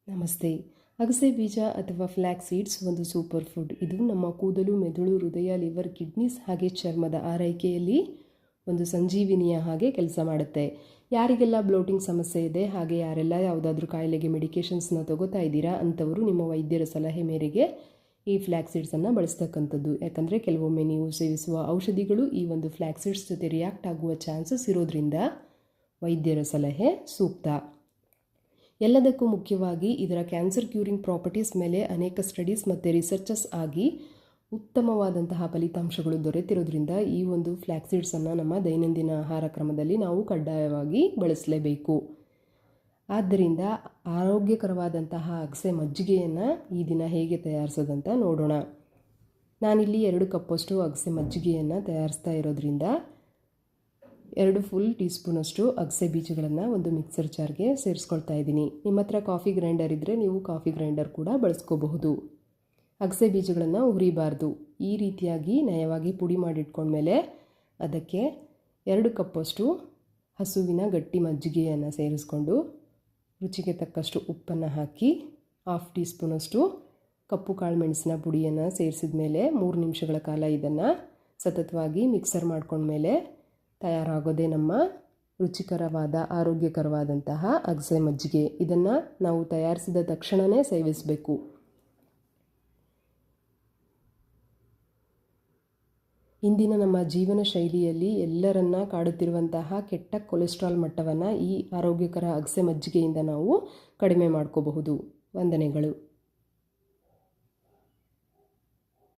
ನಮಸ್ತೆ. ಅಗಸೆ ಬೀಜ ಅಥವಾ ಫ್ಲ್ಯಾಕ್ಸ್ ಸೀಡ್ಸ್ ಒಂದು ಸೂಪರ್ ಫುಡ್. ಇದು ನಮ್ಮ ಕೂದಲು, ಮೆದುಳು, ಹೃದಯ, ಲಿವರ್, ಕಿಡ್ನೀಸ್ ಹಾಗೆ ಚರ್ಮದ ಆರೈಕೆಯಲ್ಲಿ ಒಂದು ಸಂಜೀವಿನಿಯ ಹಾಗೆ ಕೆಲಸ ಮಾಡುತ್ತೆ. ಯಾರಿಗೆಲ್ಲ ಬ್ಲೋಟಿಂಗ್ ಸಮಸ್ಯೆ ಇದೆ, ಹಾಗೆ ಯಾರೆಲ್ಲ ಯಾವುದಾದ್ರೂ ಕಾಯಿಲೆಗೆ ಮೆಡಿಕೇಷನ್ಸ್ನ ತಗೋತಾ ಇದ್ದೀರಾ ಅಂಥವರು ನಿಮ್ಮ ವೈದ್ಯರ ಸಲಹೆ ಮೇರೆಗೆ ಈ ಫ್ಲ್ಯಾಕ್ಸ್ ಸೀಡ್ಸನ್ನು ಬಳಸ್ತಕ್ಕಂಥದ್ದು. ಯಾಕಂದರೆ ಕೆಲವೊಮ್ಮೆ ನೀವು ಸೇವಿಸುವ ಔಷಧಿಗಳು ಈ ಒಂದು ಫ್ಲ್ಯಾಕ್ಸ್ ಸೀಡ್ಸ್ ಜೊತೆ ರಿಯಾಕ್ಟ್ ಆಗುವ ಚಾನ್ಸಸ್ ಇರೋದ್ರಿಂದ ವೈದ್ಯರ ಸಲಹೆ ಸೂಕ್ತ. ಎಲ್ಲದಕ್ಕೂ ಮುಖ್ಯವಾಗಿ ಇದರ ಕ್ಯಾನ್ಸರ್ ಕ್ಯೂರಿಂಗ್ ಪ್ರಾಪರ್ಟೀಸ್ ಮೇಲೆ ಅನೇಕ ಸ್ಟಡೀಸ್ ಮತ್ತು ರಿಸರ್ಚಸ್ ಆಗಿ ಉತ್ತಮವಾದಂತಹ ಫಲಿತಾಂಶಗಳು ದೊರೆತಿರೋದ್ರಿಂದ ಈ ಒಂದು ಫ್ಲ್ಯಾಕ್ಸ್ ಸೀಡ್ಸನ್ನು ನಮ್ಮ ದೈನಂದಿನ ಆಹಾರ ಕ್ರಮದಲ್ಲಿ ನಾವು ಕಡ್ಡಾಯವಾಗಿ ಬಳಸಲೇಬೇಕು. ಆದ್ದರಿಂದ ಆರೋಗ್ಯಕರವಾದಂತಹ ಅಗಸೆ ಮಜ್ಜಿಗೆಯನ್ನು ಈ ದಿನ ಹೇಗೆ ತಯಾರಿಸೋದಂತ ನೋಡೋಣ. ನಾನಿಲ್ಲಿ 2 ಕಪ್ಪಷ್ಟು ಅಗಸೆ ಮಜ್ಜಿಗೆಯನ್ನು ತಯಾರಿಸ್ತಾ ಇರೋದ್ರಿಂದ 2 ಫುಲ್ ಟೀ ಸ್ಪೂನಷ್ಟು ಅಗಸೆ ಬೀಜಗಳನ್ನು ಒಂದು ಮಿಕ್ಸರ್ ಜಾರ್ಗೆ ಸೇರಿಸ್ಕೊಳ್ತಾ ಇದ್ದೀನಿ. ನಿಮ್ಮ ಹತ್ರ ಕಾಫಿ ಗ್ರೈಂಡರ್ ಇದ್ದರೆ ನೀವು ಕಾಫಿ ಗ್ರೈಂಡರ್ ಕೂಡ ಬಳಸ್ಕೋಬಹುದು. ಅಗಸೆ ಬೀಜಗಳನ್ನು ಹುರಿಬಾರ್ದು. ಈ ರೀತಿಯಾಗಿ ನಯವಾಗಿ ಪುಡಿ ಮಾಡಿಟ್ಕೊಂಡ್ಮೇಲೆ ಅದಕ್ಕೆ 2 ಕಪ್ಪಷ್ಟು ಹಸುವಿನ ಗಟ್ಟಿ ಮಜ್ಜಿಗೆಯನ್ನು ಸೇರಿಸ್ಕೊಂಡು ರುಚಿಗೆ ತಕ್ಕಷ್ಟು ಉಪ್ಪನ್ನು ಹಾಕಿ 1/2 ಟೀ ಸ್ಪೂನಷ್ಟು ಕಪ್ಪು ಕಾಳು ಮೆಣಸಿನ ಪುಡಿಯನ್ನು ಸೇರಿಸಿದ ಮೇಲೆ 3 ನಿಮಿಷಗಳ ಕಾಲ ಇದನ್ನು ಸತತವಾಗಿ ಮಿಕ್ಸರ್ ಮಾಡ್ಕೊಂಡ್ಮೇಲೆ ತಯಾರಾಗೋದೇ ನಮ್ಮ ರುಚಿಕರವಾದ ಆರೋಗ್ಯಕರವಾದಂತಹ ಅಗಸೆ ಮಜ್ಜಿಗೆ. ಇದನ್ನು ನಾವು ತಯಾರಿಸಿದ ತಕ್ಷಣವೇ ಸೇವಿಸಬೇಕು. ಇಂದಿನ ನಮ್ಮ ಜೀವನ ಶೈಲಿಯಲ್ಲಿ ಎಲ್ಲರನ್ನ ಕಾಡುತ್ತಿರುವಂತಹ ಕೆಟ್ಟ ಕೊಲೆಸ್ಟ್ರಾಲ್ ಮಟ್ಟವನ್ನು ಈ ಆರೋಗ್ಯಕರ ಅಗಸೆ ಮಜ್ಜಿಗೆಯಿಂದ ನಾವು ಕಡಿಮೆ ಮಾಡ್ಕೋಬಹುದು. ವಂದನೆಗಳು.